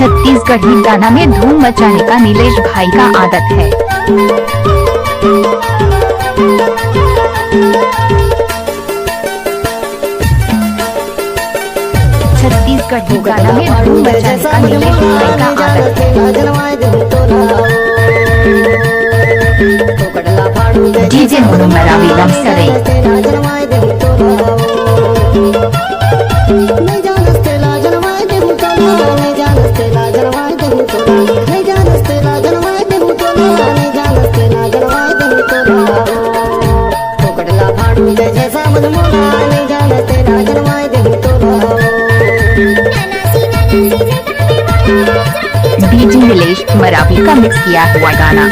छत्तीसगढ़ी गाना में धूम मचाने का नीलेश भाई का आदत है। छत्तीसगढ़ी गाना में धूम मचाने का नीलेश भाई का आदत है। डीजे मोनू मरावी लमसरे डीजे नीलेश मरावी का मिक्स किया हुआ गाना।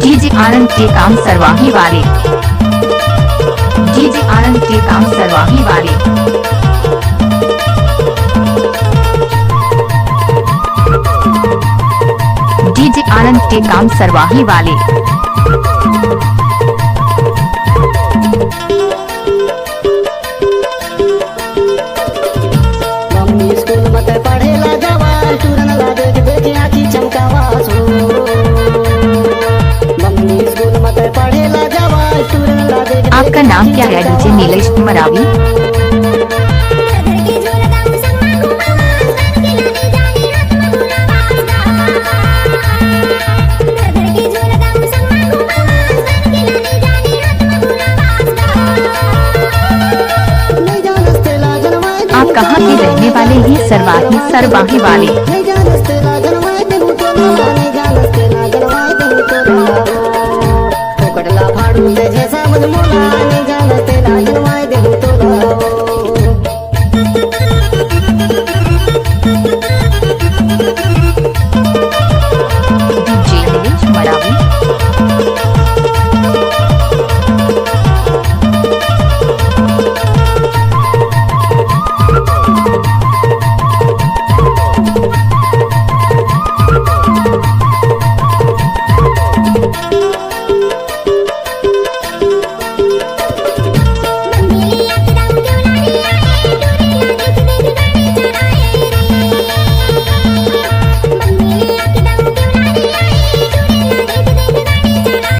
डीजे आनंद के काम सरवाही वाले। डीजे आनंद के काम सरवाही वाले। डीजे आनंद के काम सरवाही वाले। आपका नाम क्या है डीजे नीलेश मरावी? आप कहाँ के रहने वाले हैं? सरवाही वाले।